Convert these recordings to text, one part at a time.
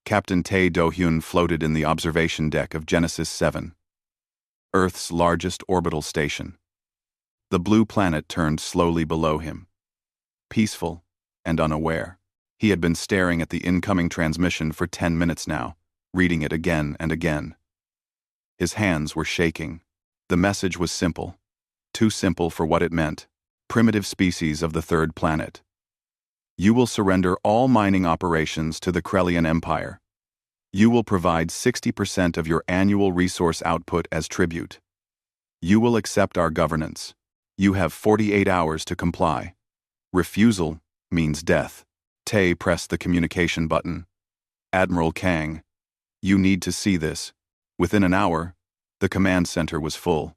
Captain Tae Do-hyun floated in the observation deck of Genesis 7, Earth's largest orbital station. The blue planet turned slowly below him. Peaceful and unaware. He had been staring at the incoming transmission for 10 minutes now, reading it again and again. His hands were shaking. The message was simple. Too simple for what it meant. Primitive species of the third planet. You will surrender all mining operations to the Krellian Empire. You will provide 60% of your annual resource output as tribute. You will accept our governance. You have 48 hours to comply. Refusal means death. Tae pressed the communication button. Admiral Kang, you need to see this. Within an hour, the command center was full.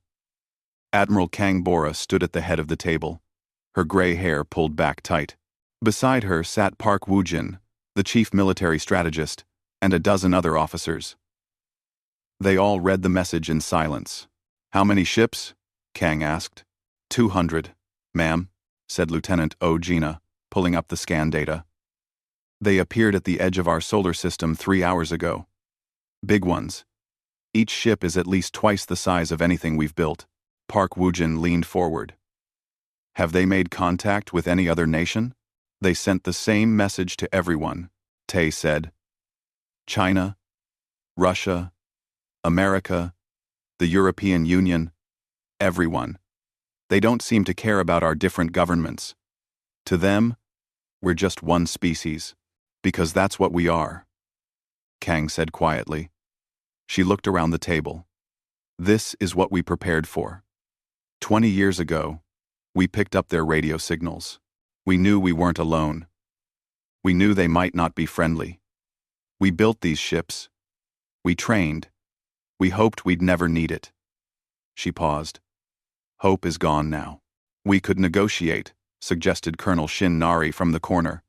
Admiral Kang Bora stood at the head of the table, her gray hair pulled back tight. Beside her sat Park Woojin, the chief military strategist, and a dozen other officers. They all read the message in silence. How many ships? Kang asked. 200, ma'am, said Lieutenant O. Gina, pulling up the scan data. They appeared at the edge of our solar system 3 hours ago. Big ones. Each ship is at least twice the size of anything we've built. Park Woojin leaned forward. Have they made contact with any other nation? They sent the same message to everyone, Tae said. China, Russia, America, the European Union, everyone. They don't seem to care about our different governments. To them, we're just one species, because that's what we are, Kang said quietly. She looked around the table. This is what we prepared for. 20 years ago, we picked up their radio signals. We knew we weren't alone. We knew they might not be friendly. We built these ships. We trained. We hoped we'd never need it. She paused. Hope is gone now. We could negotiate, suggested Colonel Shin Nari from the corner.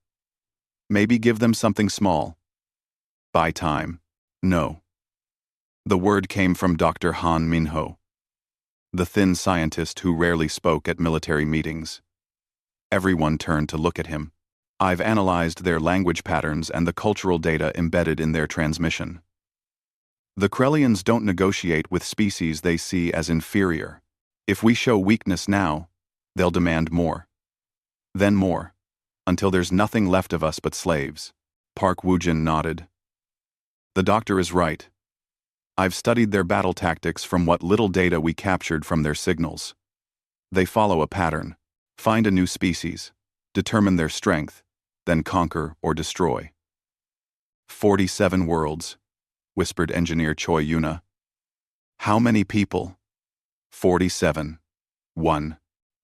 Maybe give them something small. Buy time. No. The word came from Dr. Han Minho, the thin scientist who rarely spoke at military meetings. Everyone turned to look at him. I've analyzed their language patterns and the cultural data embedded in their transmission. The Krellians don't negotiate with species they see as inferior. If we show weakness now, they'll demand more. Then more, until there's nothing left of us but slaves. Park Woojin nodded. The doctor is right. I've studied their battle tactics from what little data we captured from their signals. They follow a pattern. Find a new species, determine their strength, then conquer or destroy. 47 worlds, whispered engineer Choi Yuna. How many people? 47. 1.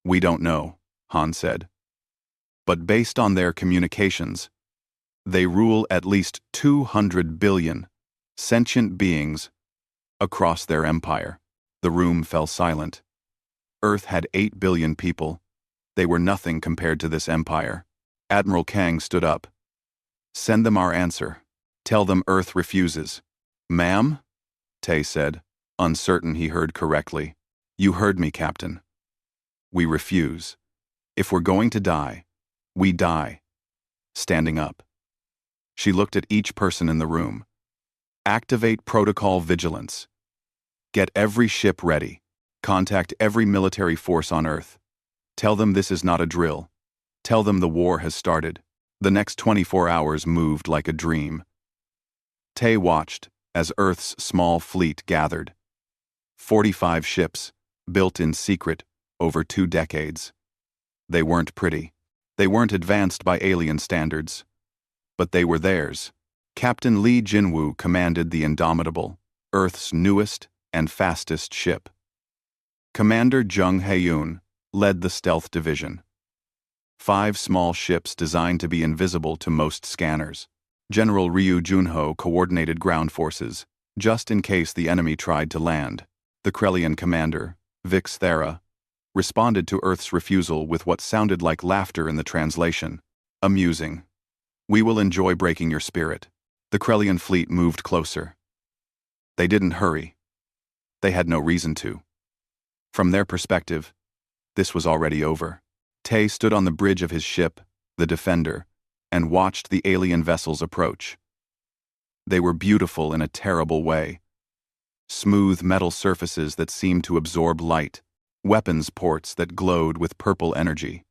We don't know, Han said. But based on their communications, they rule at least 200 billion sentient beings across their empire. The room fell silent. Earth had 8 billion people. They were nothing compared to this empire. Admiral Kang stood up. Send them our answer. Tell them Earth refuses. Ma'am? Tae said, uncertain he heard correctly. You heard me, Captain. We refuse. If we're going to die, we die. Standing up. She looked at each person in the room. Activate protocol vigilance. Get every ship ready. Contact every military force on Earth. Tell them this is not a drill. Tell them the war has started. The next 24 hours moved like a dream. Tae watched as Earth's small fleet gathered. 45 ships, built in secret over 2 decades. They weren't pretty. They weren't advanced by alien standards. But they were theirs. Captain Lee Jinwoo commanded the Indomitable, Earth's newest and fastest ship. Commander Jung Hae-yoon led the stealth division. 5 small ships designed to be invisible to most scanners. General Ryu Junho coordinated ground forces, just in case the enemy tried to land. The Krellian commander, Vix Thera, responded to Earth's refusal with what sounded like laughter in the translation. Amusing. We will enjoy breaking your spirit. The Krellian fleet moved closer. They didn't hurry. They had no reason to. From their perspective, this was already over. Tae stood on the bridge of his ship, the Defender, and watched the alien vessels approach. They were beautiful in a terrible way. Smooth metal surfaces that seemed to absorb light, weapons ports that glowed with purple energy.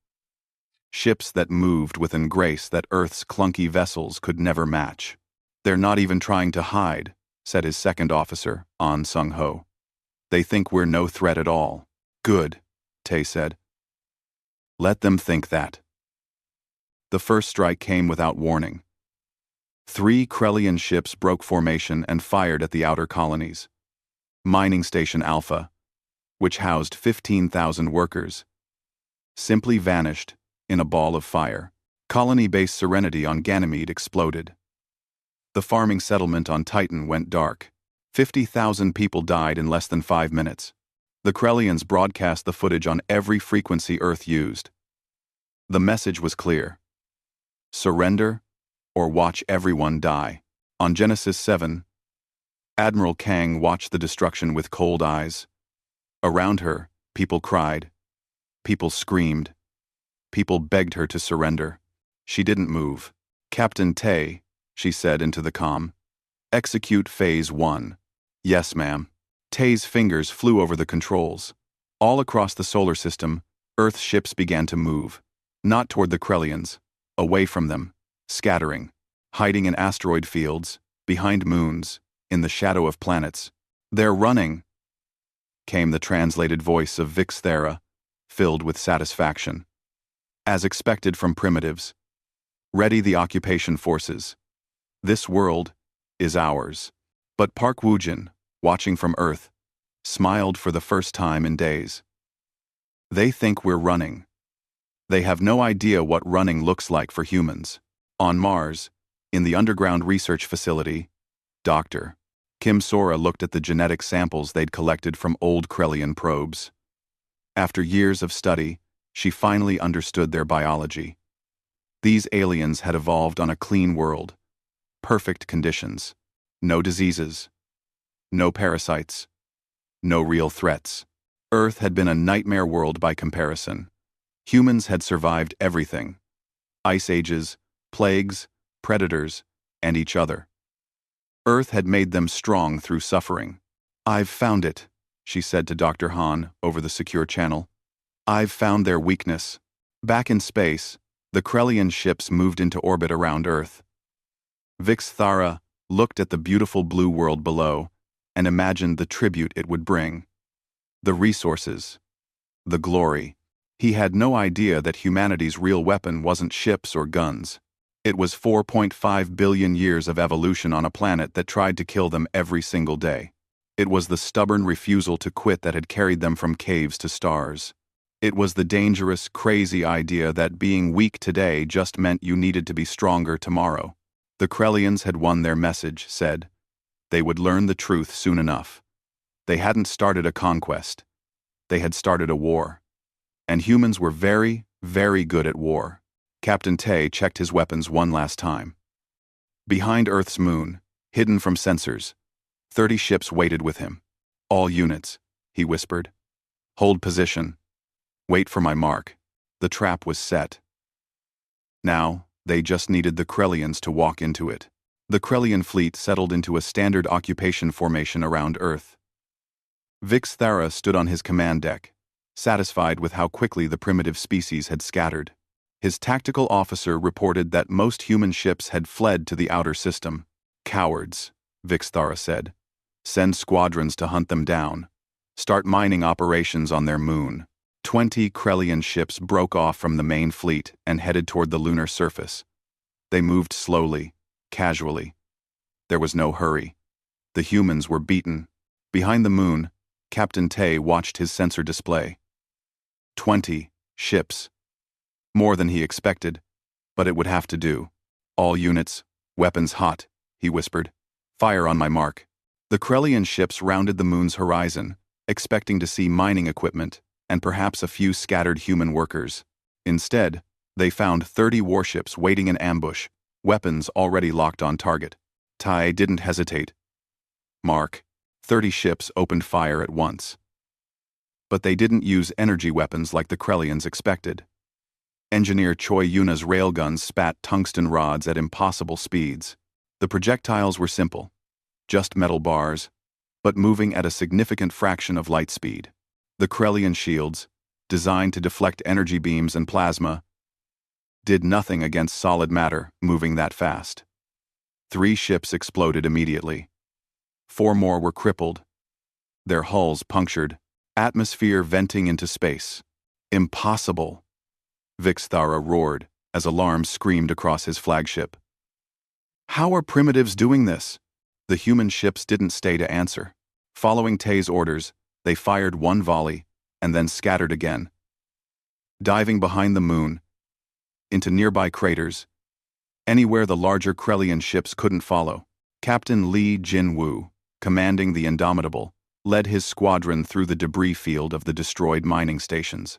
Ships that moved with a grace that Earth's clunky vessels could never match. "They're not even trying to hide," said his second officer, An Sung-ho. "They think we're no threat at all." "Good," Tae said. "Let them think that." The first strike came without warning. 3 Krellian ships broke formation and fired at the outer colonies. Mining Station Alpha, which housed 15,000 workers, simply vanished in a ball of fire. Colony base Serenity on Ganymede exploded. The farming settlement on Titan went dark. 50,000 people died in less than 5 minutes. The Krellians broadcast the footage on every frequency Earth used. The message was clear: surrender or watch everyone die. On Genesis 7, Admiral Kang watched the destruction with cold eyes. Around her, people cried. People screamed. People begged her to surrender. She didn't move. "Captain Tae," she said into the comm. "Execute Phase 1. "Yes, ma'am." Tae's fingers flew over the controls. All across the solar system, Earth ships began to move. Not toward the Krellians. Away from them. Scattering. Hiding in asteroid fields. Behind moons. In the shadow of planets. "They're running," came the translated voice of Vix Thera, filled with satisfaction. "As expected from primitives. Ready the occupation forces. This world is ours." But Park Woojin, watching from Earth, smiled for the first time in days. "They think we're running. They have no idea what running looks like for humans." On Mars, in the underground research facility, Dr. Kim Sora looked at the genetic samples they'd collected from old Krellian probes. After years of study, she finally understood their biology. These aliens had evolved on a clean world. Perfect conditions. No diseases. No parasites. No real threats. Earth had been a nightmare world by comparison. Humans had survived everything: ice ages, plagues, predators, and each other. Earth had made them strong through suffering. "I've found it," she said to Dr. Han over the secure channel. "I've found their weakness." Back in space, the Krellian ships moved into orbit around Earth. Vix Thara looked at the beautiful blue world below and imagined the tribute it would bring. The resources. The glory. He had no idea that humanity's real weapon wasn't ships or guns. It was 4.5 billion years of evolution on a planet that tried to kill them every single day. It was the stubborn refusal to quit that had carried them from caves to stars. It was the dangerous, crazy idea that being weak today just meant you needed to be stronger tomorrow. The Krellians had won their message, said. They would learn the truth soon enough. They hadn't started a conquest. They had started a war. And humans were very, very good at war. Captain Tae checked his weapons one last time. Behind Earth's moon, hidden from sensors, 30 ships waited with him. "All units," he whispered. "Hold position. Wait for my mark." The trap was set. Now, they just needed the Krellians to walk into it. The Krellian fleet settled into a standard occupation formation around Earth. Vix Thara stood on his command deck, satisfied with how quickly the primitive species had scattered. His tactical officer reported that most human ships had fled to the outer system. "Cowards," Vix Thara said. "Send squadrons to hunt them down. Start mining operations on their moon." 20 Krellian ships broke off from the main fleet and headed toward the lunar surface. They moved slowly, casually. There was no hurry. The humans were beaten. Behind the moon, Captain Tae watched his sensor display. 20 ships. More than he expected, but it would have to do. "All units, weapons hot," he whispered. "Fire on my mark." The Krellian ships rounded the moon's horizon, expecting to see mining equipment and perhaps a few scattered human workers. Instead, they found 30 warships waiting in ambush, weapons already locked on target. Tae didn't hesitate. Mark. 30 ships opened fire at once. But they didn't use energy weapons like the Krellians expected. Engineer Choi Yuna's railguns spat tungsten rods at impossible speeds. The projectiles were simple, just metal bars, but moving at a significant fraction of light speed. The Krellian shields, designed to deflect energy beams and plasma, did nothing against solid matter moving that fast. 3 ships exploded immediately. 4 more were crippled, their hulls punctured, atmosphere venting into space. Impossible! Vixthara roared as alarms screamed across his flagship. How are primitives doing this? The human ships didn't stay to answer. Following Tay's orders, they fired 1 volley and then scattered again, diving behind the moon, into nearby craters, anywhere the larger Krellian ships couldn't follow. Captain Li Jinwu, commanding the Indomitable, led his squadron through the debris field of the destroyed mining stations.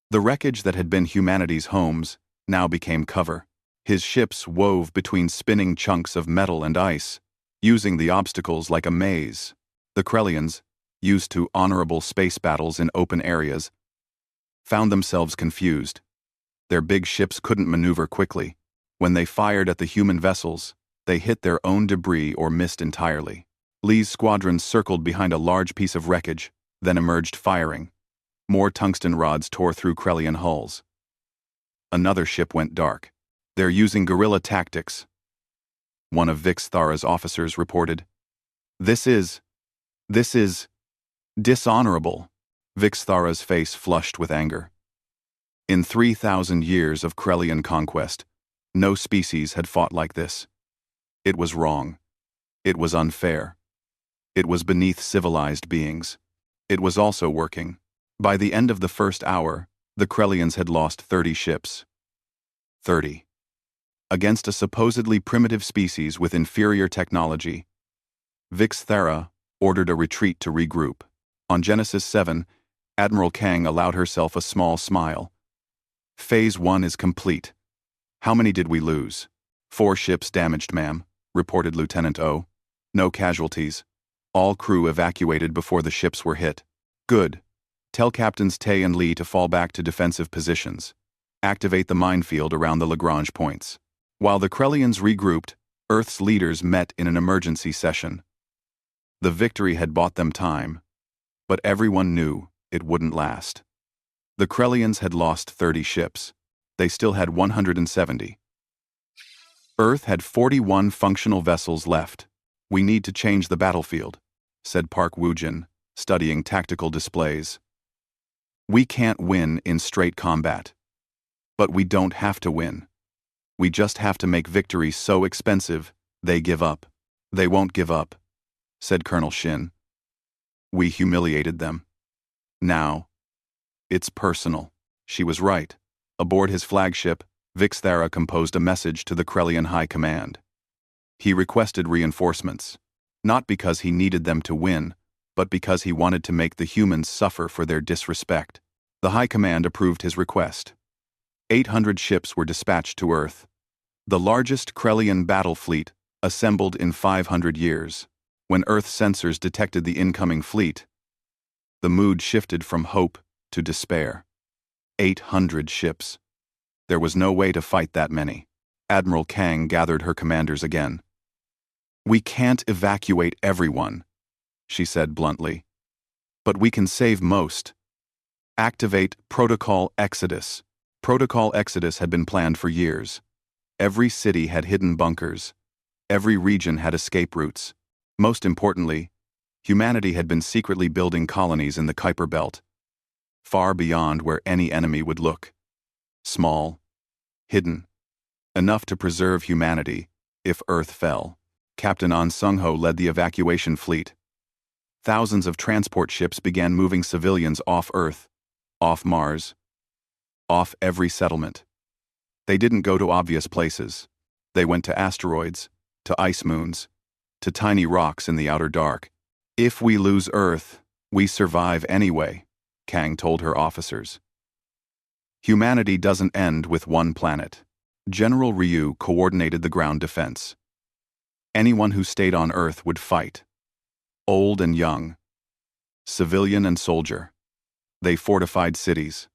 The wreckage that had been humanity's homes now became cover. His ships wove between spinning chunks of metal and ice, using the obstacles like a maze. The Krellians, used to honorable space battles in open areas, found themselves confused. Their big ships couldn't maneuver quickly. When they fired at the human vessels, they hit their own debris or missed entirely. Li's squadron circled behind a large piece of wreckage, then emerged firing. More tungsten rods tore through Krellian hulls. Another ship went dark. They're using guerrilla tactics. One of Vixthara's officers reported. This is dishonorable. Vixthara's face flushed with anger. In 3,000 years of Krellian conquest, no species had fought like this. It was wrong. It was unfair. It was beneath civilized beings. It was also working. By the end of the first hour, the Krellians had lost 30 ships. 30. Against a supposedly primitive species with inferior technology, Vixthara ordered a retreat to regroup. On Genesis 7, Admiral Kang allowed herself a small smile. Phase 1 is complete. How many did we lose? 4 ships damaged, ma'am, reported Lieutenant O. No casualties. All crew evacuated before the ships were hit. Good. Tell Captains Tay and Li to fall back to defensive positions. Activate the minefield around the Lagrange points. While the Krellians regrouped, Earth's leaders met in an emergency session. The victory had bought them time, but everyone knew it wouldn't last. The Krellians had lost 30 ships. They still had 170. Earth had 41 functional vessels left. We need to change the battlefield, said Park Woojin, studying tactical displays. We can't win in straight combat. But we don't have to win. We just have to make victory so expensive, they give up. They won't give up, said Colonel Shin. We humiliated them. Now, it's personal. She was right. Aboard his flagship, Vixthara composed a message to the Krellian High Command. He requested reinforcements, not because he needed them to win, but because he wanted to make the humans suffer for their disrespect. The High Command approved his request. 800 ships were dispatched to Earth, the largest Krellian battle fleet assembled in 500 years. When Earth sensors detected the incoming fleet, the mood shifted from hope to despair. 800 ships. There was no way to fight that many. Admiral Kang gathered her commanders again. We can't evacuate everyone, she said bluntly. But we can save most. Activate Protocol Exodus. Protocol Exodus had been planned for years. Every city had hidden bunkers. Every region had escape routes. Most importantly, humanity had been secretly building colonies in the Kuiper Belt, far beyond where any enemy would look. Small, hidden, enough to preserve humanity if Earth fell. Captain An Sung-ho led the evacuation fleet. Thousands of transport ships began moving civilians off Earth, off Mars, off every settlement. They didn't go to obvious places. They went to asteroids, to ice moons, to tiny rocks in the outer dark. If we lose Earth, we survive anyway, Kang told her officers. Humanity doesn't end with one planet. General Ryu coordinated the ground defense. Anyone who stayed on Earth would fight. Old and young. Civilian and soldier. They fortified cities.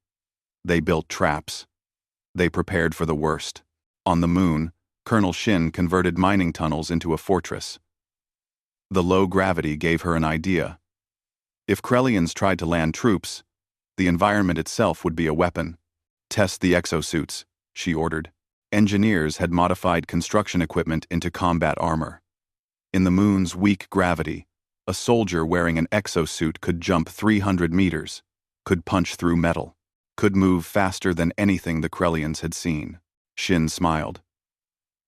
They built traps. They prepared for the worst. On the moon, Colonel Shin converted mining tunnels into a fortress. The low gravity gave her an idea. If Krellians tried to land troops, the environment itself would be a weapon. Test the exosuits, she ordered. Engineers had modified construction equipment into combat armor. In the moon's weak gravity, a soldier wearing an exosuit could jump 300 meters, could punch through metal, could move faster than anything the Krellians had seen. Shin smiled.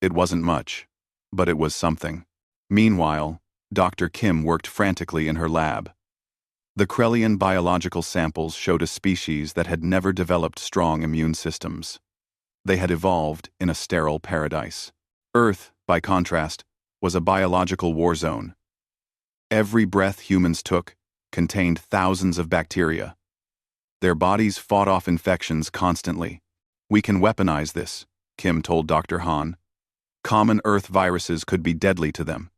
It wasn't much, but it was something. Meanwhile, Dr. Kim worked frantically in her lab. The Krellian biological samples showed a species that had never developed strong immune systems. They had evolved in a sterile paradise. Earth, by contrast, was a biological war zone. Every breath humans took contained thousands of bacteria. Their bodies fought off infections constantly. We can weaponize this, Kim told Dr. Han. Common Earth viruses could be deadly to them.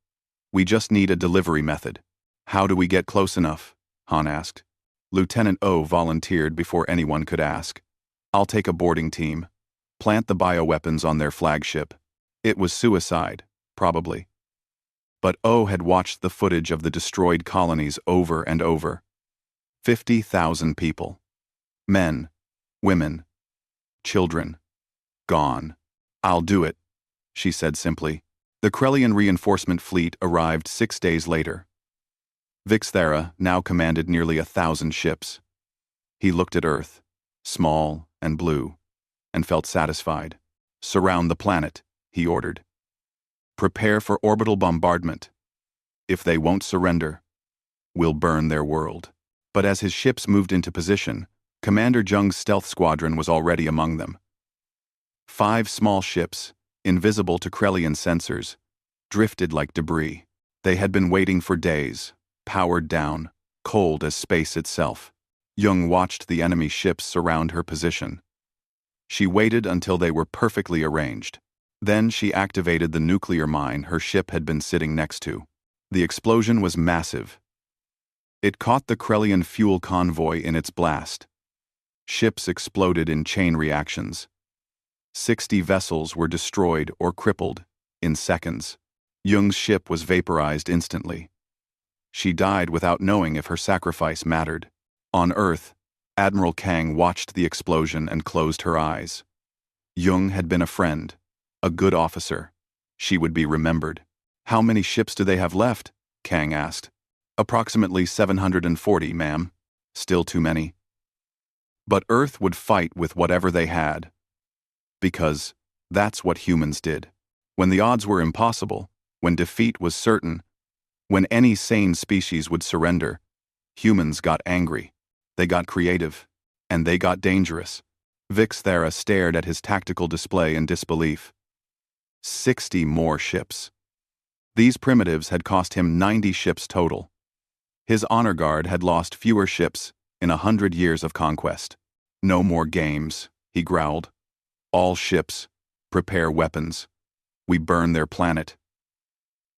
We just need a delivery method. How do we get close enough? Han asked. Lieutenant O volunteered before anyone could ask. I'll take a boarding team. Plant the bioweapons on their flagship. It was suicide, probably. But O had watched the footage of the destroyed colonies over and over. 50,000 people. Men, women, children. Gone. I'll do it, she said simply. The Krellian reinforcement fleet arrived 6 days later. Vixthera now commanded nearly 1,000 ships. He looked at Earth, small and blue, and felt satisfied. Surround the planet, he ordered. Prepare for orbital bombardment. If they won't surrender, we'll burn their world. But as his ships moved into position, Commander Jung's stealth squadron was already among them. 5 small ships, invisible to Krellian sensors, drifted like debris. They had been waiting for days, powered down, cold as space itself. Jung watched the enemy ships surround her position. She waited until they were perfectly arranged. Then she activated the nuclear mine her ship had been sitting next to. The explosion was massive. It caught the Krellian fuel convoy in its blast. Ships exploded in chain reactions. 60 vessels were destroyed or crippled in seconds. Jung's ship was vaporized instantly. She died without knowing if her sacrifice mattered. On Earth, Admiral Kang watched the explosion and closed her eyes. Jung had been a friend, a good officer. She would be remembered. How many ships do they have left? Kang asked. Approximately 740, ma'am. Still too many. But Earth would fight with whatever they had. Because that's what humans did. When the odds were impossible, when defeat was certain, when any sane species would surrender, humans got angry. They got creative. And they got dangerous. Vixthera stared at his tactical display in disbelief. 60 more ships. These primitives had cost him 90 ships total. His honor guard had lost fewer ships in 100 years of conquest. No more games, he growled. All ships, prepare weapons. We burn their planet.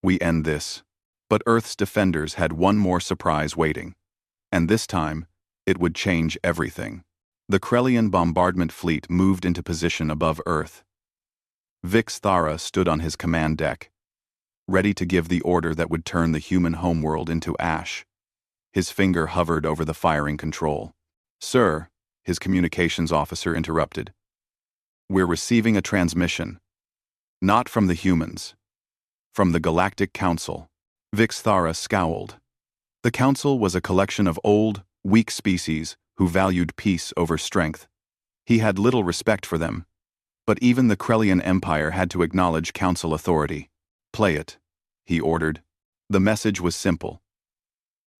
We end this. But Earth's defenders had one more surprise waiting. And this time, it would change everything. The Krellian bombardment fleet moved into position above Earth. Vixthera stood on his command deck, ready to give the order that would turn the human homeworld into ash. His finger hovered over the firing control. Sir, his communications officer interrupted. We're receiving a transmission. Not from the humans. From the Galactic Council. Vixthera scowled. The Council was a collection of old, weak species who valued peace over strength. He had little respect for them, but even the Krellian Empire had to acknowledge Council authority. Play it, he ordered. The message was simple.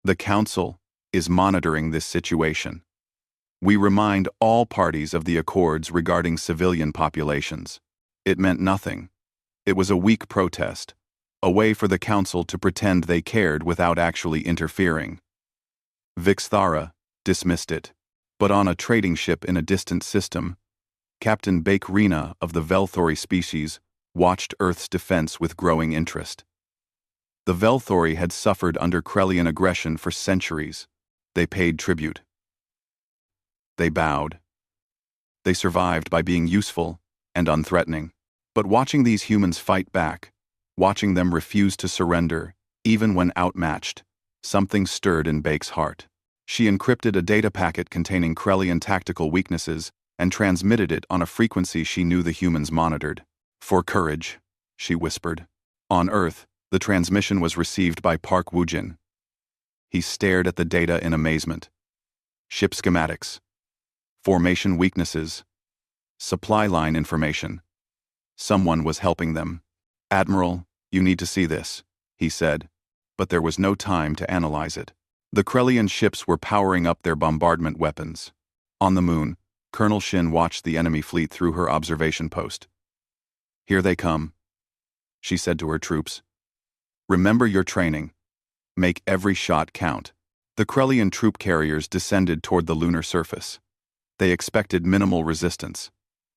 The Council is monitoring this situation. We remind all parties of the accords regarding civilian populations. It meant nothing. It was a weak protest, a way for the Council to pretend they cared without actually interfering. Vixthera dismissed it, but on a trading ship in a distant system, Captain Bakerina of the Velthori species watched Earth's defense with growing interest. The Velthori had suffered under Krellian aggression for centuries. They paid tribute. They bowed. They survived by being useful and unthreatening. But watching these humans fight back, watching them refuse to surrender, even when outmatched, something stirred in Bake's heart. She encrypted a data packet containing Krellian tactical weaknesses and transmitted it on a frequency she knew the humans monitored. "For courage," she whispered. On Earth, the transmission was received by Park Woojin. He stared at the data in amazement. Ship schematics, formation weaknesses, supply line information. Someone was helping them. "Admiral, you need to see this," he said, but there was no time to analyze it. The Krellian ships were powering up their bombardment weapons. On the moon, Colonel Shin watched the enemy fleet through her observation post. "Here they come," she said to her troops. "Remember your training. Make every shot count." The Krellian troop carriers descended toward the lunar surface. They expected minimal resistance.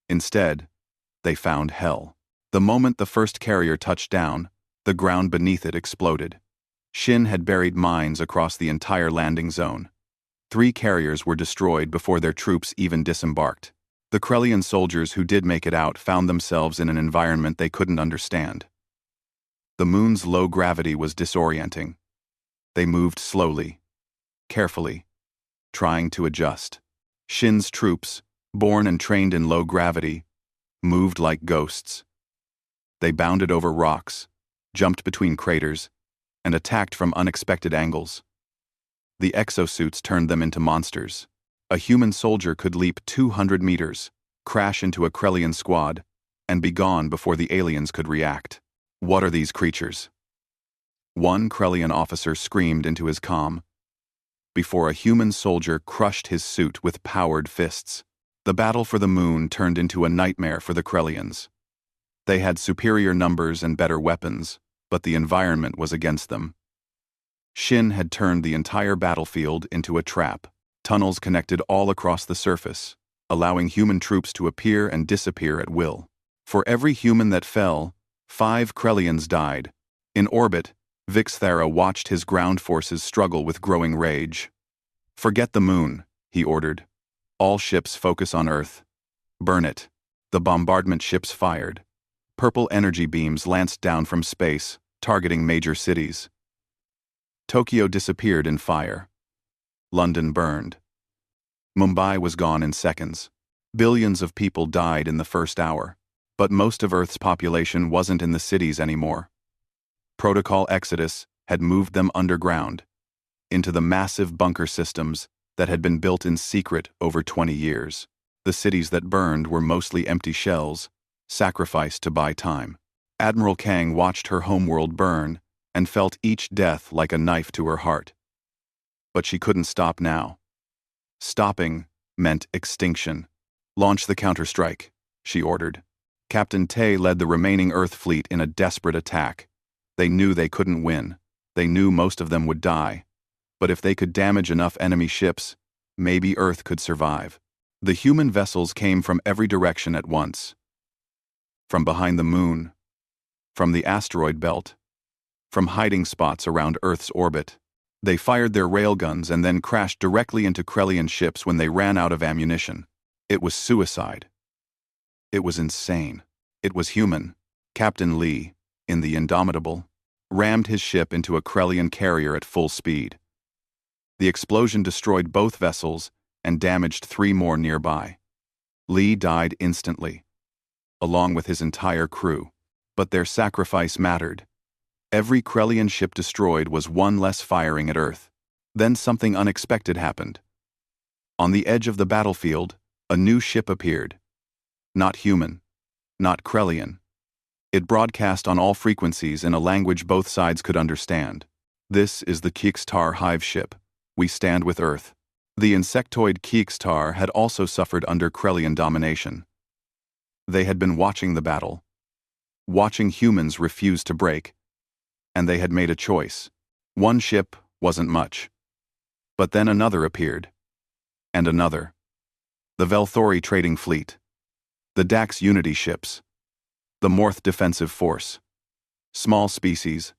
Instead, they found hell. The moment the first carrier touched down, the ground beneath it exploded. Shin had buried mines across the entire landing zone. 3 carriers were destroyed before their troops even disembarked. The Krellian soldiers who did make it out found themselves in an environment they couldn't understand. The moon's low gravity was disorienting. They moved slowly, carefully, trying to adjust. Shin's troops, born and trained in low gravity, moved like ghosts. They bounded over rocks, jumped between craters, and attacked from unexpected angles. The exosuits turned them into monsters. A human soldier could leap 200 meters, crash into a Krellian squad, and be gone before the aliens could react. "What are these creatures?" One Krellian officer screamed into his comm, before a human soldier crushed his suit with powered fists. The battle for the moon turned into a nightmare for the Krellians. They had superior numbers and better weapons, but the environment was against them. Shin had turned the entire battlefield into a trap. Tunnels connected all across the surface, allowing human troops to appear and disappear at will. For every human that fell, 5 Krellians died. In orbit, Vixthara watched his ground forces struggle with growing rage. "Forget the moon," he ordered. "All ships focus on Earth. Burn it." The bombardment ships fired. Purple energy beams lanced down from space, targeting major cities. Tokyo disappeared in fire. London burned. Mumbai was gone in seconds. Billions of people died in the first hour, but most of Earth's population wasn't in the cities anymore. Protocol Exodus had moved them underground, into the massive bunker systems that had been built in secret over 20 years. The cities that burned were mostly empty shells, sacrificed to buy time. Admiral Kang watched her homeworld burn and felt each death like a knife to her heart. But she couldn't stop now. Stopping meant extinction. "Launch the counterstrike," she ordered. Captain Tay led the remaining Earth fleet in a desperate attack. They knew they couldn't win. They knew most of them would die. But if they could damage enough enemy ships, maybe Earth could survive. The human vessels came from every direction at once. From behind the moon, from the asteroid belt, from hiding spots around Earth's orbit. They fired their railguns and then crashed directly into Krellian ships when they ran out of ammunition. It was suicide. It was insane. It was human. Captain Lee, in the Indomitable, rammed his ship into a Krellian carrier at full speed. The explosion destroyed both vessels and damaged 3 more nearby. Lee died instantly, along with his entire crew. But their sacrifice mattered. Every Krellian ship destroyed was one less firing at Earth. Then something unexpected happened. On the edge of the battlefield, a new ship appeared. Not human, not Krellian. It broadcast on all frequencies in a language both sides could understand. "This is the Kiekstar hive ship. We stand with Earth." The insectoid Kiekstar had also suffered under Krellian domination. They had been watching the battle, watching humans refuse to break, and they had made a choice. One ship wasn't much. But then another appeared. And another. The Velthori trading fleet. The Dax Unity ships. The Morth defensive force. Small species.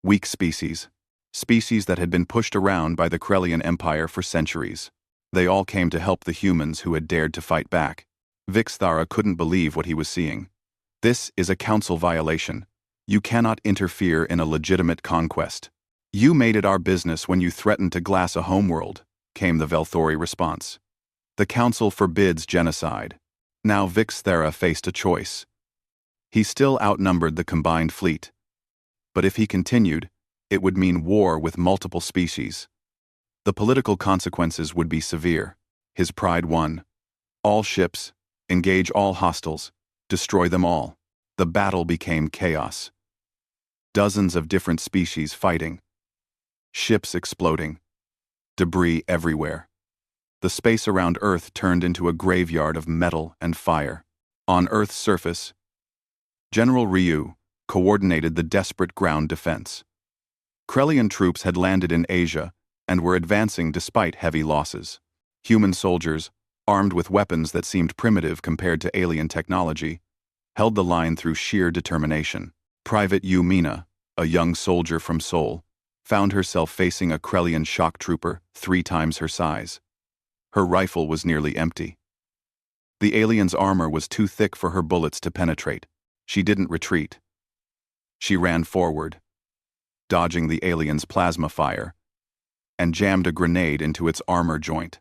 Weak species. Species that had been pushed around by the Krellian Empire for centuries. They all came to help the humans who had dared to fight back. Vixthara couldn't believe what he was seeing. This is a council violation. You cannot interfere in a legitimate conquest. You made it our business when you threatened to glass a homeworld, came the Velthori response. The council forbids genocide. Now Vix Thera faced a choice. He still outnumbered the combined fleet. But if he continued, it would mean war with multiple species. The political consequences would be severe. His pride won. All ships, engage all hostiles, destroy them all. The battle became chaos. Dozens of different species fighting. Ships exploding. Debris everywhere. The space around Earth turned into a graveyard of metal and fire. On Earth's surface, General Ryu coordinated the desperate ground defense. Krellian troops had landed in Asia and were advancing despite heavy losses. Human soldiers, armed with weapons that seemed primitive compared to alien technology, held the line through sheer determination. Private Yu Mina, a young soldier from Seoul, found herself facing a Krellian shock trooper 3 times her size. Her rifle was nearly empty. The alien's armor was too thick for her bullets to penetrate. She didn't retreat. She ran forward, dodging the alien's plasma fire, and jammed a grenade into its armor joint.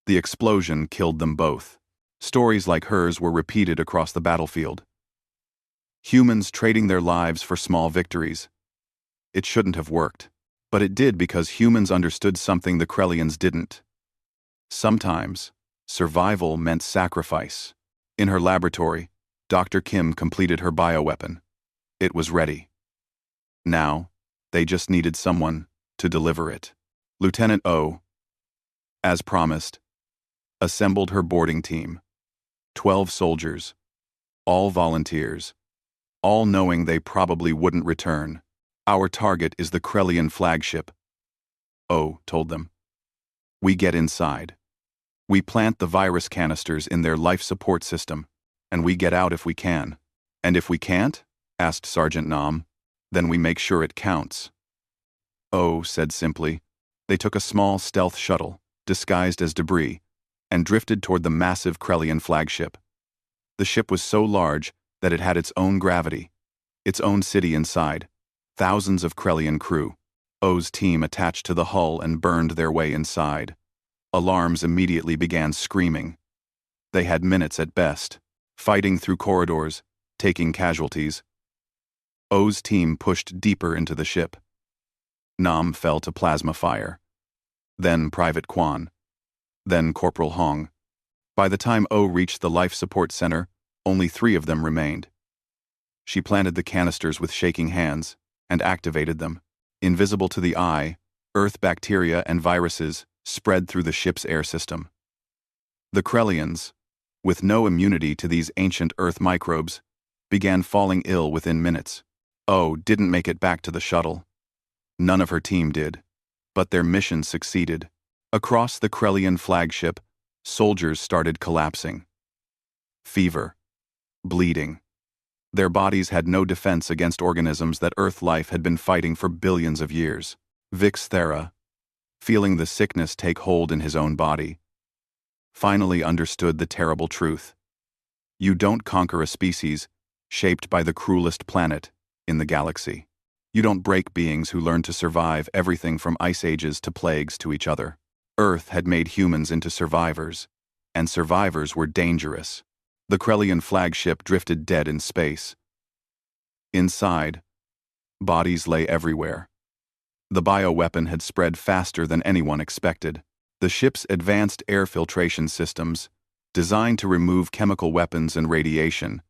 The explosion killed them both. Stories like hers were repeated across the battlefield. Humans trading their lives for small victories. It shouldn't have worked, but it did because humans understood something the Krellians didn't. Sometimes, survival meant sacrifice. In her laboratory, Dr. Kim completed her bioweapon. It was ready. Now, they just needed someone to deliver it. Lieutenant O, as promised, assembled her boarding team. 12 soldiers, all volunteers, all knowing they probably wouldn't return. Our target is the Krellian flagship, O told them. We get inside. We plant the virus canisters in their life support system, and we get out if we can. And if we can't? Asked Sergeant Nam. Then we make sure it counts. O said simply. They took a small stealth shuttle, disguised as debris, and drifted toward the massive Krellian flagship. The ship was so large that it had its own gravity, its own city inside, thousands of Krellian crew. O's team attached to the hull and burned their way inside. Alarms immediately began screaming. They had minutes at best, fighting through corridors, taking casualties. O's team pushed deeper into the ship. Nam fell to plasma fire. Then Private Quan. Then Corporal Hong. By the time O reached the life support center, only 3 of them remained. She planted the canisters with shaking hands and activated them. Invisible to the eye, Earth bacteria and viruses spread through the ship's air system. The Krellians, with no immunity to these ancient Earth microbes, began falling ill within minutes. O didn't make it back to the shuttle. None of her team did, but their mission succeeded. Across the Krellian flagship, soldiers started collapsing. Fever. Bleeding. Their bodies had no defense against organisms that Earth life had been fighting for billions of years. Vix Thera, feeling the sickness take hold in his own body, finally understood the terrible truth. You don't conquer a species shaped by the cruelest planet in the galaxy. You don't break beings who learn to survive everything from ice ages to plagues to each other. Earth had made humans into survivors, and survivors were dangerous. The Krellian flagship drifted dead in space. Inside, bodies lay everywhere. The bioweapon had spread faster than anyone expected. The ship's advanced air filtration systems, designed to remove chemical weapons and radiation,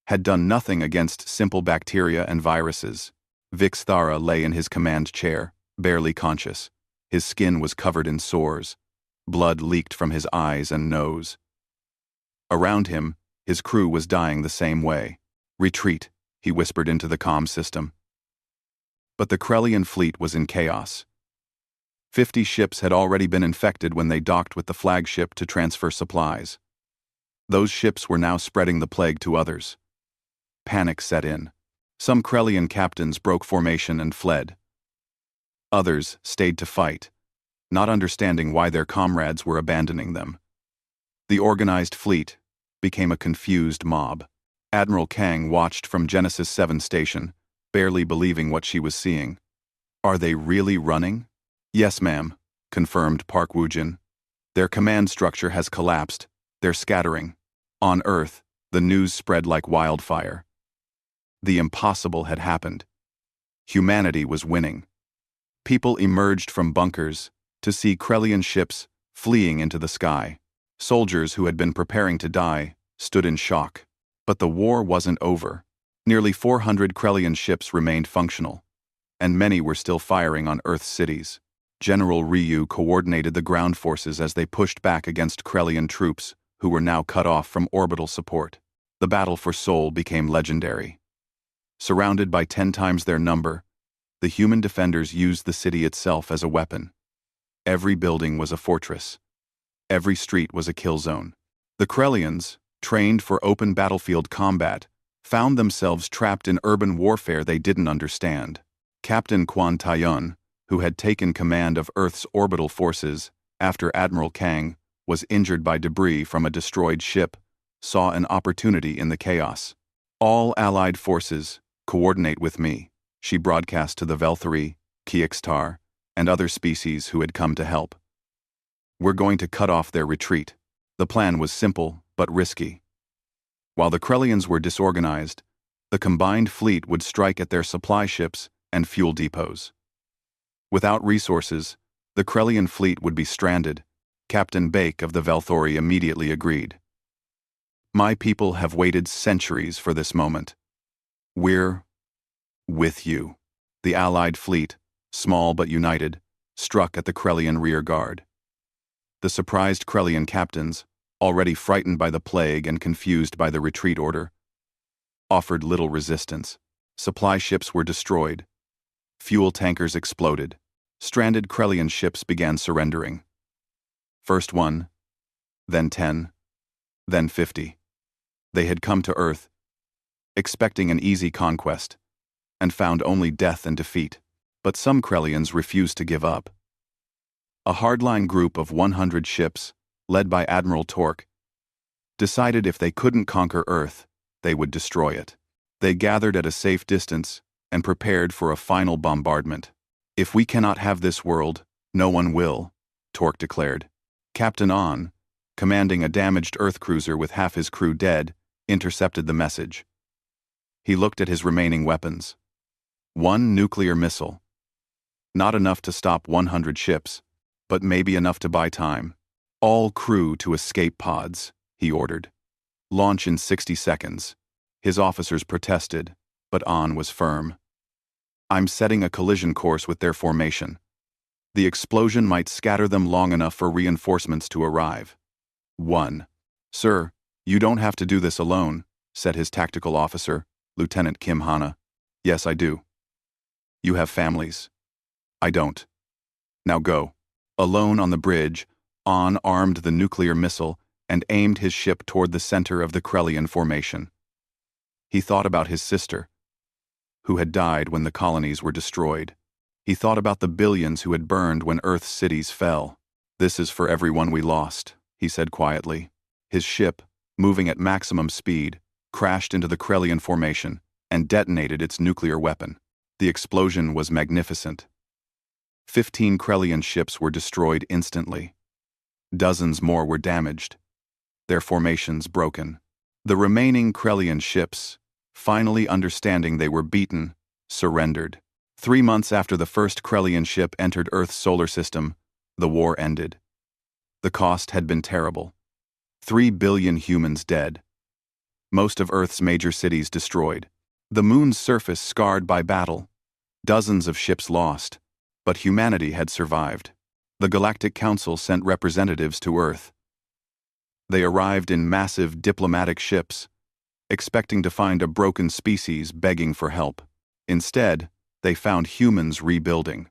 had done nothing against simple bacteria and viruses. Vix Thara lay in his command chair, barely conscious. His skin was covered in sores. Blood leaked from his eyes and nose. Around him, his crew was dying the same way. Retreat, he whispered into the comm system. But the Krellian fleet was in chaos. 50 ships had already been infected when they docked with the flagship to transfer supplies. Those ships were now spreading the plague to others. Panic set in. Some Krellian captains broke formation and fled. Others stayed to fight, not understanding why their comrades were abandoning them. The organized fleet became a confused mob. Admiral Kang watched from Genesis 7 station, barely believing what she was seeing. Are they really running? Yes, ma'am, confirmed Park Woojin. Their command structure has collapsed. They're scattering. On Earth, the news spread like wildfire. The impossible had happened. Humanity was winning. People emerged from bunkers to see Krellian ships fleeing into the sky. Soldiers who had been preparing to die stood in shock. But the war wasn't over. Nearly 400 Krellian ships remained functional, and many were still firing on Earth's cities. General Ryu coordinated the ground forces as they pushed back against Krellian troops, who were now cut off from orbital support. The battle for Seoul became legendary. Surrounded by 10 times their number, the human defenders used the city itself as a weapon. Every building was a fortress. Every street was a kill zone. The Krellians, trained for open battlefield combat, found themselves trapped in urban warfare they didn't understand. Captain Quan Taiyun, who had taken command of Earth's orbital forces after Admiral Kang was injured by debris from a destroyed ship, saw an opportunity in the chaos. All Allied forces, coordinate with me, she broadcast to the Velthari, Kiixtar, and other species who had come to help. We're going to cut off their retreat. The plan was simple, but risky. While the Krellians were disorganized, the combined fleet would strike at their supply ships and fuel depots. Without resources, the Krellian fleet would be stranded. Captain Bake of the Velthori immediately agreed. My people have waited centuries for this moment. We're with you. The Allied fleet, small but united, struck at the Krellian rear guard. The surprised Krellian captains, already frightened by the plague and confused by the retreat order, offered little resistance. Supply ships were destroyed. Fuel tankers exploded. Stranded Krellian ships began surrendering. First 1, then 10, then 50. They had come to Earth, expecting an easy conquest, and found only death and defeat. But some Krellians refused to give up. A hardline group of 100 ships, led by Admiral Torque, decided if they couldn't conquer Earth, they would destroy it. They gathered at a safe distance and prepared for a final bombardment. If we cannot have this world, no one will, Torque declared. Captain On, commanding a damaged Earth cruiser with half his crew dead, intercepted the message. He looked at his remaining weapons. 1 nuclear missile. Not enough to stop 100 ships, but maybe enough to buy time. All crew to escape pods, he ordered. Launch in 60 seconds. His officers protested, but On was firm. I'm setting a collision course with their formation. The explosion might scatter them long enough for reinforcements to arrive. 1. Sir, you don't have to do this alone, said his tactical officer, Lieutenant Kim Hana. Yes, I do. You have families. I don't. Now go. Alone on the bridge, On armed the nuclear missile and aimed his ship toward the center of the Krellian formation. He thought about his sister, who had died when the colonies were destroyed. He thought about the billions who had burned when Earth's cities fell. This is for everyone we lost, he said quietly. His ship, moving at maximum speed, crashed into the Krellian formation and detonated its nuclear weapon. The explosion was magnificent. 15 Krellian ships were destroyed instantly. Dozens more were damaged, their formations broken. The remaining Krellian ships, finally understanding they were beaten, surrendered. 3 months after the first Krellian ship entered Earth's solar system, the war ended. The cost had been terrible. 3 billion humans dead. Most of Earth's major cities destroyed. The moon's surface scarred by battle. Dozens of ships lost. But humanity had survived. The Galactic Council sent representatives to Earth. They arrived in massive diplomatic ships, expecting to find a broken species begging for help. Instead, they found humans rebuilding.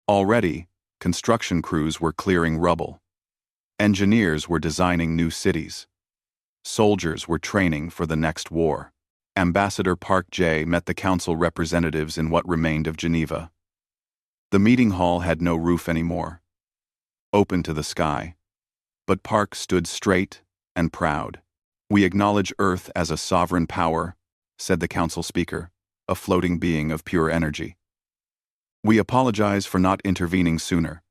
Already, construction crews were clearing rubble. Engineers were designing new cities. Soldiers were training for the next war. Ambassador Park Jae met the council representatives in what remained of Geneva. The meeting hall had no roof anymore, open to the sky, but Park stood straight and proud. We acknowledge Earth as a sovereign power, said the council speaker, a floating being of pure energy. We apologize for not intervening sooner.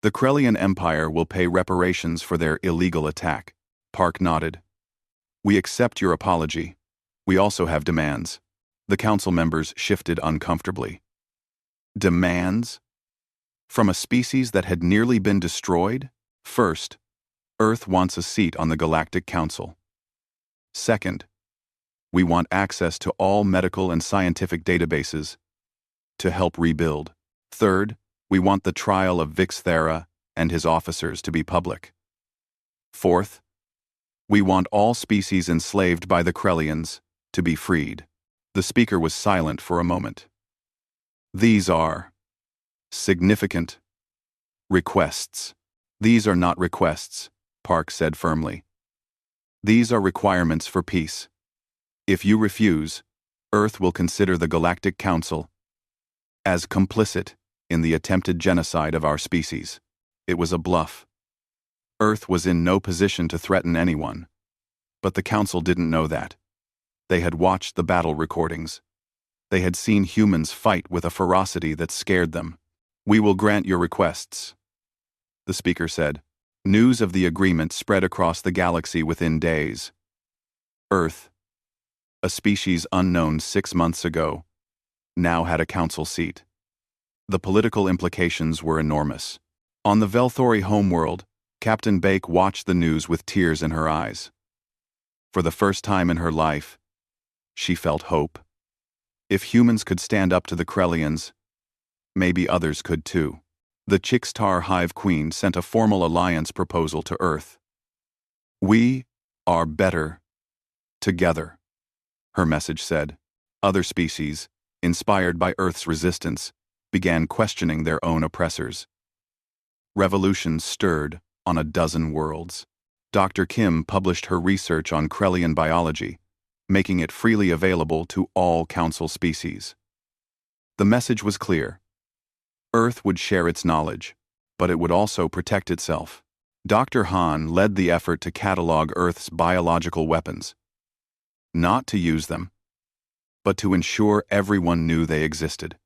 The Krellian Empire will pay reparations for their illegal attack. Park nodded. We accept your apology. We also have demands. The council members shifted uncomfortably. Demands? From a species that had nearly been destroyed? First, Earth wants a seat on the Galactic Council. Second, we want access to all medical and scientific databases to help rebuild. Third, we want the trial of Vix Thera and his officers to be public. Fourth, we want all species enslaved by the Krellians to be freed. The speaker was silent for a moment. These are significant requests. These are not requests, Park said firmly. These are requirements for peace. If you refuse, Earth will consider the Galactic Council as complicit in the attempted genocide of our species. It was a bluff. Earth was in no position to threaten anyone. But the Council didn't know that. They had watched the battle recordings. They had seen humans fight with a ferocity that scared them. We will grant your requests, the speaker said. News of the agreement spread across the galaxy within days. Earth, a species unknown 6 months ago, now had a council seat. The political implications were enormous. On the Velthori homeworld, Captain Bake watched the news with tears in her eyes. For the first time in her life, she felt hope. If humans could stand up to the Krellians, maybe others could too. The Chixtar Hive Queen sent a formal alliance proposal to Earth. We are better together, her message said. Other species, inspired by Earth's resistance, began questioning their own oppressors. Revolutions stirred on a dozen worlds. Dr. Kim published her research on Krellian biology, making it freely available to all Council species. The message was clear. Earth would share its knowledge, but it would also protect itself. Dr. Han led the effort to catalog Earth's biological weapons. Not to use them, but to ensure everyone knew they existed.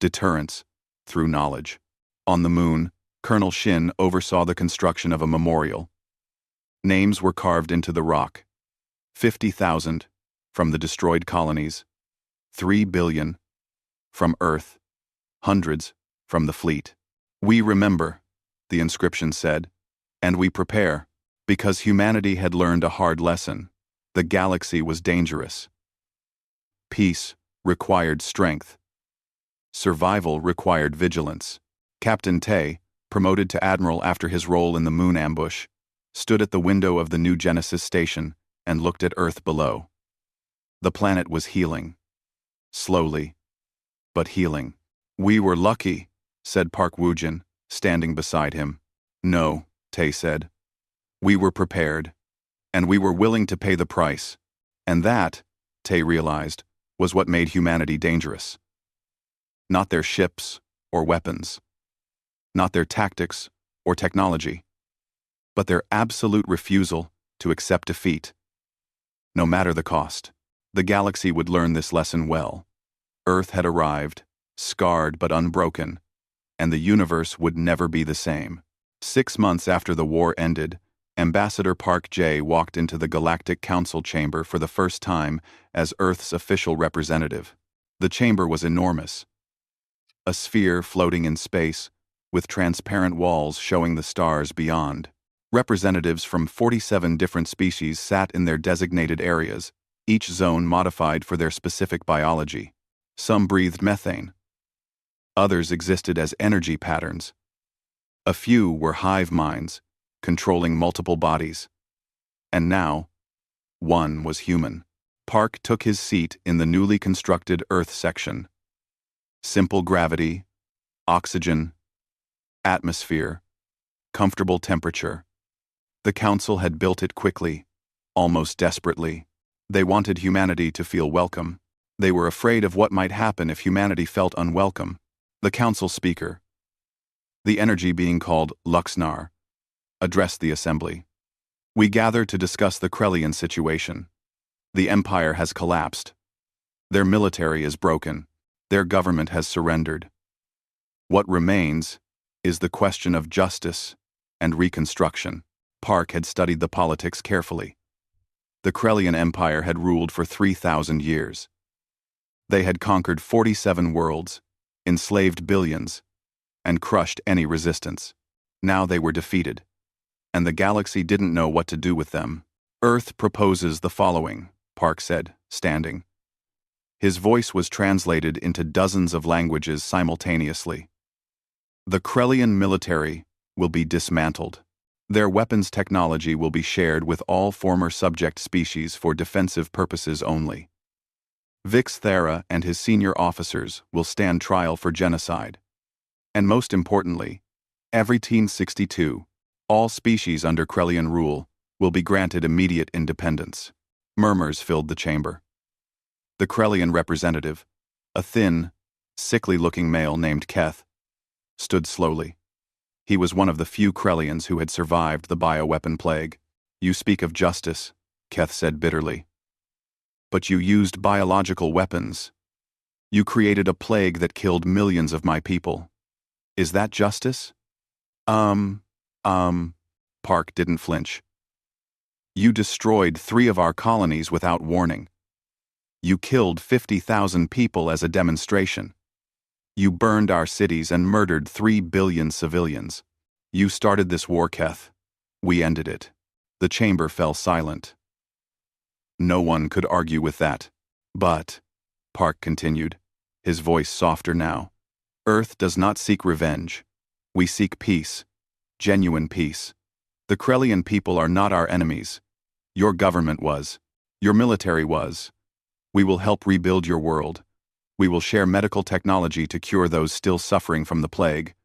Deterrence through knowledge. On the moon, Colonel Shin oversaw the construction of a memorial. Names were carved into the rock. 50,000 from the destroyed colonies, 3 billion from Earth, hundreds from the fleet. We remember, the inscription said, and we prepare, because humanity had learned a hard lesson. The galaxy was dangerous. Peace required strength. Survival required vigilance. Captain Tay, promoted to admiral after his role in the moon ambush, stood at the window of the new Genesis station and looked at Earth below. The planet was healing. Slowly, but healing. We were lucky, said Park Woojin, standing beside him. No, Tay said. We were prepared, and we were willing to pay the price. And that, Tay realized, was what made humanity dangerous. Not their ships or weapons. Not their tactics or technology. But their absolute refusal to accept defeat. No matter the cost. The galaxy would learn this lesson well. Earth had arrived, scarred but unbroken, and the universe would never be the same. 6 months after the war ended, Ambassador Park Jae walked into the Galactic Council chamber for the first time as Earth's official representative. The chamber was enormous. A sphere floating in space, with transparent walls showing the stars beyond. Representatives from 47 different species sat in their designated areas, each zone modified for their specific biology. Some breathed methane. Others existed as energy patterns. A few were hive minds, controlling multiple bodies. And now, one was human. Park took his seat in the newly constructed Earth section. Simple gravity, oxygen, atmosphere, comfortable temperature. The Council had built it quickly, almost desperately. They wanted humanity to feel welcome. They were afraid of what might happen if humanity felt unwelcome. The Council speaker, the energy being called Luxnar, addressed the assembly. We gather to discuss the Krellian situation. The Empire has collapsed. Their military is broken. Their government has surrendered. What remains is the question of justice and reconstruction. Park had studied the politics carefully. The Krellian Empire had ruled for 3,000 years. They had conquered 47 worlds, enslaved billions, and crushed any resistance. Now they were defeated, and the galaxy didn't know what to do with them. Earth proposes the following, Park said, standing. His voice was translated into dozens of languages simultaneously. The Krellian military will be dismantled. Their weapons technology will be shared with all former subject species for defensive purposes only. Vix Thera and his senior officers will stand trial for genocide. And most importantly, every 1862, all species under Krellian rule will be granted immediate independence. Murmurs filled the chamber. The Krellian representative, a thin, sickly-looking male named Keth, stood slowly. He was one of the few Krellians who had survived the bioweapon plague. You speak of justice, Keth said bitterly. But you used biological weapons. You created a plague that killed millions of my people. Is that justice? Park didn't flinch. You destroyed 3 of our colonies without warning. You killed 50,000 people as a demonstration. You burned our cities and murdered 3 billion civilians. You started this war, Keth. We ended it. The chamber fell silent. No one could argue with that. But, Park continued, his voice softer now, Earth does not seek revenge. We seek peace. Genuine peace. The Krellian people are not our enemies. Your government was. Your military was. We will help rebuild your world. We will share medical technology to cure those still suffering from the plague.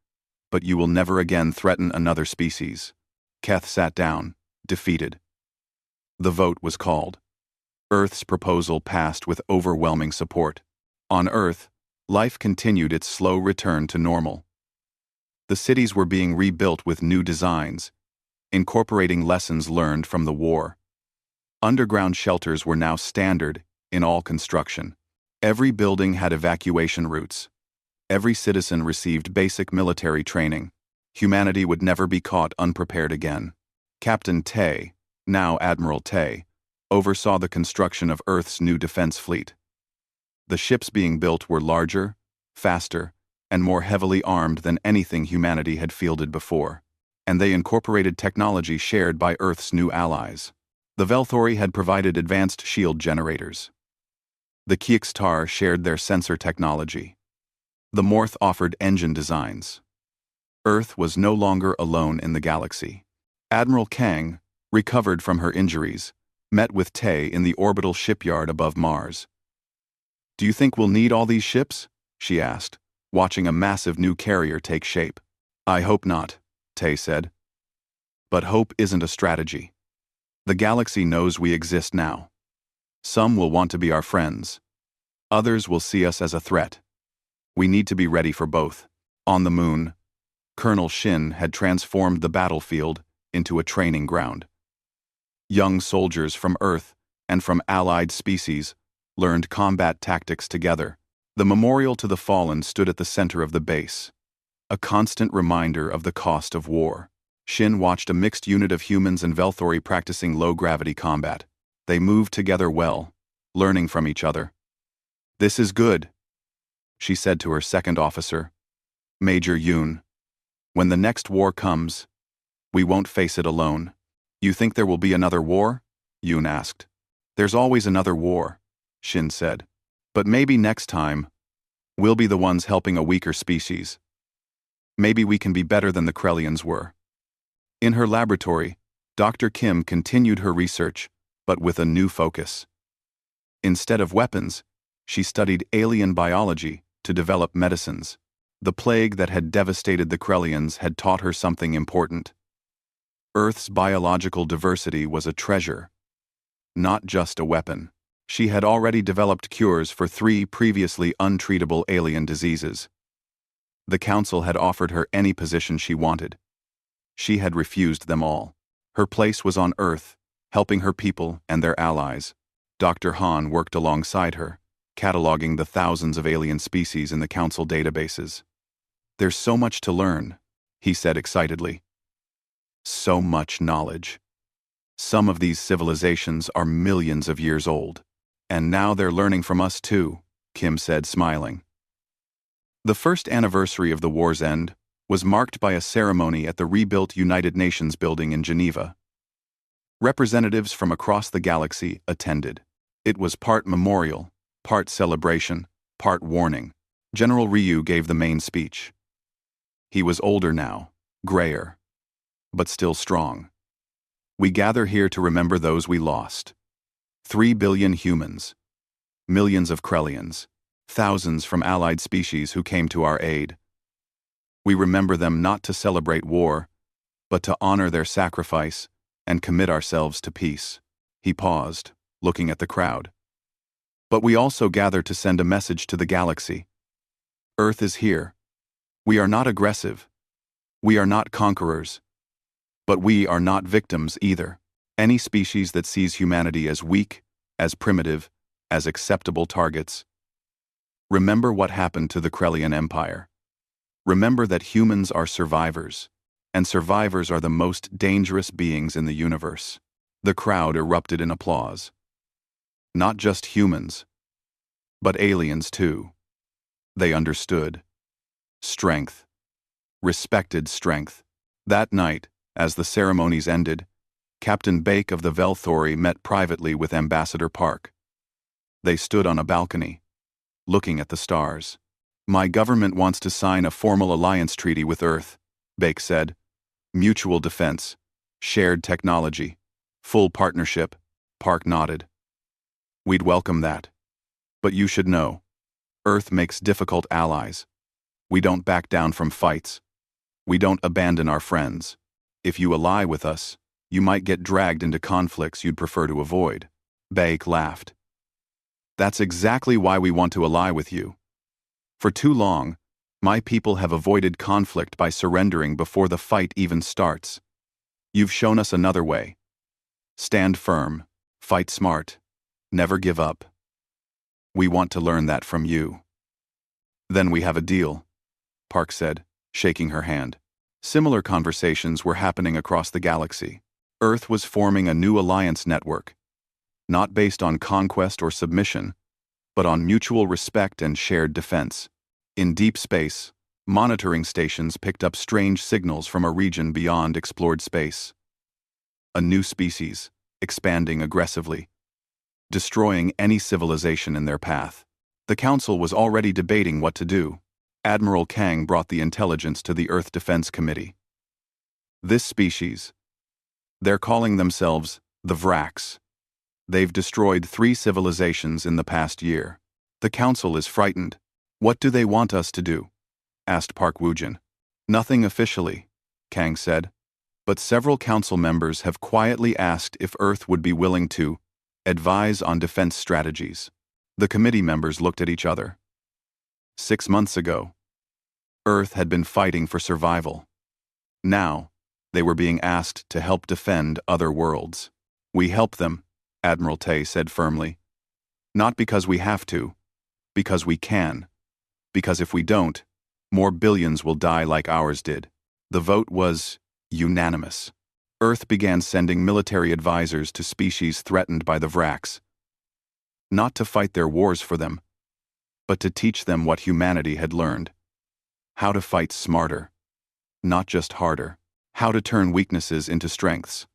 But you will never again threaten another species. Keth sat down, defeated. The vote was called. Earth's proposal passed with overwhelming support. On Earth, life continued its slow return to normal. The cities were being rebuilt with new designs, incorporating lessons learned from the war. Underground shelters were now standard in all construction. Every building had evacuation routes. Every citizen received basic military training. Humanity would never be caught unprepared again. Captain Tay, now Admiral Tay, oversaw the construction of Earth's new defense fleet. The ships being built were larger, faster, and more heavily armed than anything humanity had fielded before, and they incorporated technology shared by Earth's new allies. The Velthori had provided advanced shield generators. The Kiekstar shared their sensor technology. The Morth offered engine designs. Earth was no longer alone in the galaxy. Admiral Kang, recovered from her injuries, met with Tay in the orbital shipyard above Mars. Do you think we'll need all these ships? She asked, watching a massive new carrier take shape. I hope not, Tay said. But hope isn't a strategy. The galaxy knows we exist now. Some will want to be our friends. Others will see us as a threat. We need to be ready for both. On the moon, Colonel Shin had transformed the battlefield into a training ground. Young soldiers from Earth and from allied species learned combat tactics together. The memorial to the fallen stood at the center of the base, a constant reminder of the cost of war. Shin watched a mixed unit of humans and Velthori practicing low-gravity combat. They moved together well, learning from each other. This is good, she said to her second officer, Major Yoon. When the next war comes, we won't face it alone. You think there will be another war? Yoon asked. There's always another war, Shin said. But maybe next time, we'll be the ones helping a weaker species. Maybe we can be better than the Krellians were. In her laboratory, Dr. Kim continued her research, but with a new focus. Instead of weapons, she studied alien biology to develop medicines. The plague that had devastated the Krellians had taught her something important. Earth's biological diversity was a treasure, not just a weapon. She had already developed cures for 3 previously untreatable alien diseases. The Council had offered her any position she wanted. She had refused them all. Her place was on Earth, helping her people and their allies. Dr. Han worked alongside her, cataloging the thousands of alien species in the Council databases. "There's so much to learn," he said excitedly. "So much knowledge. Some of these civilizations are millions of years old. And now they're learning from us too," Kim said, smiling. The first anniversary of the war's end was marked by a ceremony at the rebuilt United Nations building in Geneva. Representatives from across the galaxy attended. It was part memorial, part celebration, part warning. General Ryu gave the main speech. He was older now, grayer, but still strong. "We gather here to remember those we lost. 3 billion humans, millions of Krellians, thousands from allied species who came to our aid. We remember them not to celebrate war, but to honor their sacrifice and commit ourselves to peace." He paused, looking at the crowd. "But we also gather to send a message to the galaxy. Earth is here. We are not aggressive. We are not conquerors. But we are not victims either. Any species that sees humanity as weak, as primitive, as acceptable targets. Remember what happened to the Krellian Empire. Remember that humans are survivors, and survivors are the most dangerous beings in the universe." The crowd erupted in applause. Not just humans, but aliens too. They understood. Strength. Respected strength. That night, as the ceremonies ended, Captain Bake of the Velthori met privately with Ambassador Park. They stood on a balcony, looking at the stars. "My government wants to sign a formal alliance treaty with Earth," Bake said. "Mutual defense, shared technology, full partnership." Park nodded. "We'd welcome that. But you should know, Earth makes difficult allies. We don't back down from fights. We don't abandon our friends. If you ally with us, you might get dragged into conflicts you'd prefer to avoid." Bake laughed. "That's exactly why we want to ally with you. For too long, my people have avoided conflict by surrendering before the fight even starts. You've shown us another way. Stand firm, fight smart, never give up. We want to learn that from you." "Then we have a deal," Park said, shaking her hand. Similar conversations were happening across the galaxy. Earth was forming a new alliance network, not based on conquest or submission, but on mutual respect and shared defense. In deep space, monitoring stations picked up strange signals from a region beyond explored space. A new species, expanding aggressively, destroying any civilization in their path. The Council was already debating what to do. Admiral Kang brought the intelligence to the Earth Defense Committee. "This species, they're calling themselves the Vraks. They've destroyed 3 civilizations in the past year. The Council is frightened. What do they want us to do?" asked Park Woojin. "Nothing officially," Kang said, "but several Council members have quietly asked if Earth would be willing to advise on defense strategies." The committee members looked at each other. 6 months ago, Earth had been fighting for survival. Now, they were being asked to help defend other worlds. "We help them," Admiral Tay said firmly. "Not because we have to, because we can. Because if we don't, more billions will die like ours did." The vote was unanimous. Earth began sending military advisors to species threatened by the Vraks. Not to fight their wars for them, but to teach them what humanity had learned. How to fight smarter, not just harder. How to turn weaknesses into strengths.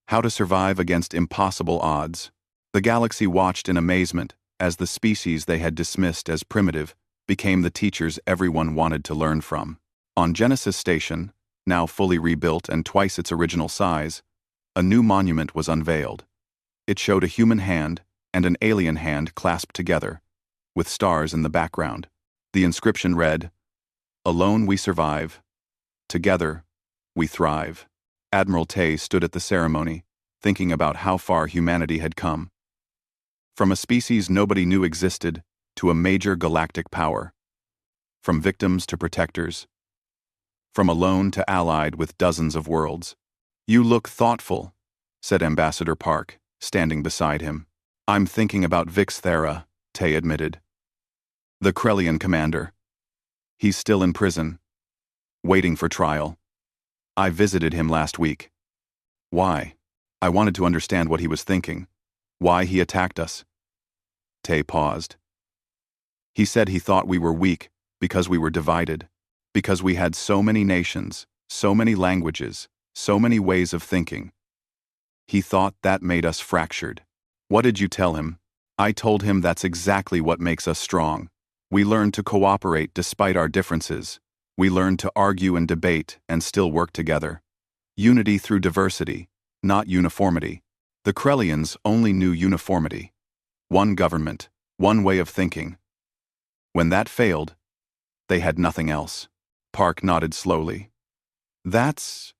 How to survive against impossible odds. The galaxy watched in amazement as the species they had dismissed as primitive became the teachers everyone wanted to learn from. On Genesis Station, now fully rebuilt and twice its original size, a new monument was unveiled. It showed a human hand and an alien hand clasped together, with stars in the background. The inscription read, "Alone we survive. Together we thrive." Admiral Tay stood at the ceremony, thinking about how far humanity had come. From a species nobody knew existed to a major galactic power. From victims to protectors. From alone to allied with dozens of worlds. "You look thoughtful," said Ambassador Park, standing beside him. "I'm thinking about Vix Thera," Tay admitted. "The Krellian commander. He's still in prison, waiting for trial. I visited him last week." "Why?" "I wanted to understand what he was thinking. Why he attacked us." Tay paused. "He said he thought we were weak because we were divided, because we had so many nations, so many languages, so many ways of thinking. He thought that made us fractured." "What did you tell him?" "I told him that's exactly what makes us strong. We learn to cooperate despite our differences. We learn to argue and debate and still work together. Unity through diversity, not uniformity." The Krellians only knew uniformity. One government, one way of thinking. When that failed, they had nothing else. Park nodded slowly. "That's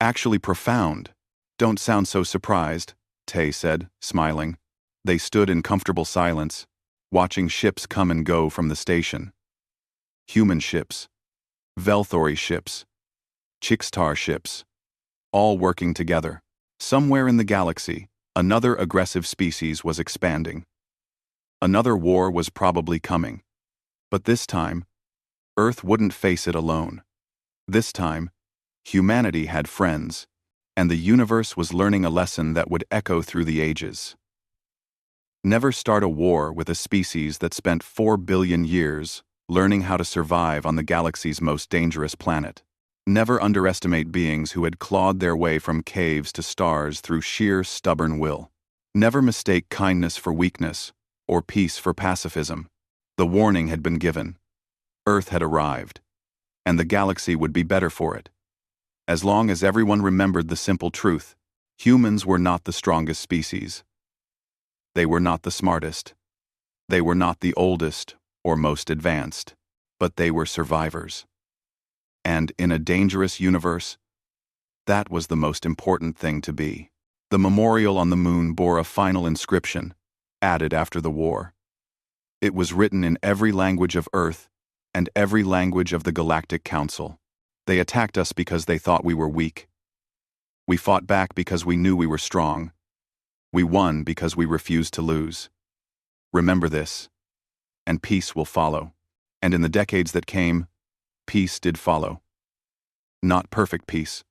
actually profound. Don't sound so surprised," Tay said, smiling. They stood in comfortable silence, watching ships come and go from the station. Human ships, Velthori ships, Chixtar ships, all working together. Somewhere in the galaxy, another aggressive species was expanding. Another war was probably coming. But this time, Earth wouldn't face it alone. This time, humanity had friends, and the universe was learning a lesson that would echo through the ages. Never start a war with a species that spent 4 billion years learning how to survive on the galaxy's most dangerous planet. Never underestimate beings who had clawed their way from caves to stars through sheer stubborn will. Never mistake kindness for weakness, or peace for pacifism. The warning had been given. Earth had arrived, and the galaxy would be better for it. As long as everyone remembered the simple truth, humans were not the strongest species. They were not the smartest. They were not the oldest or most advanced, but they were survivors. And in a dangerous universe, that was the most important thing to be. The memorial on the moon bore a final inscription, added after the war. It was written in every language of Earth and every language of the Galactic Council. They attacked us because they thought we were weak. We fought back because we knew we were strong. We won because we refused to lose. Remember this, and peace will follow. And in the decades that came, peace did follow. Not perfect peace,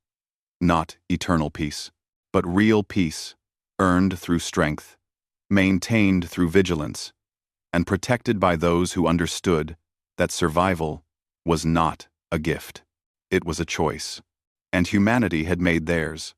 not eternal peace, but real peace, earned through strength, maintained through vigilance, and protected by those who understood that survival was not a gift. It was a choice, and humanity had made theirs.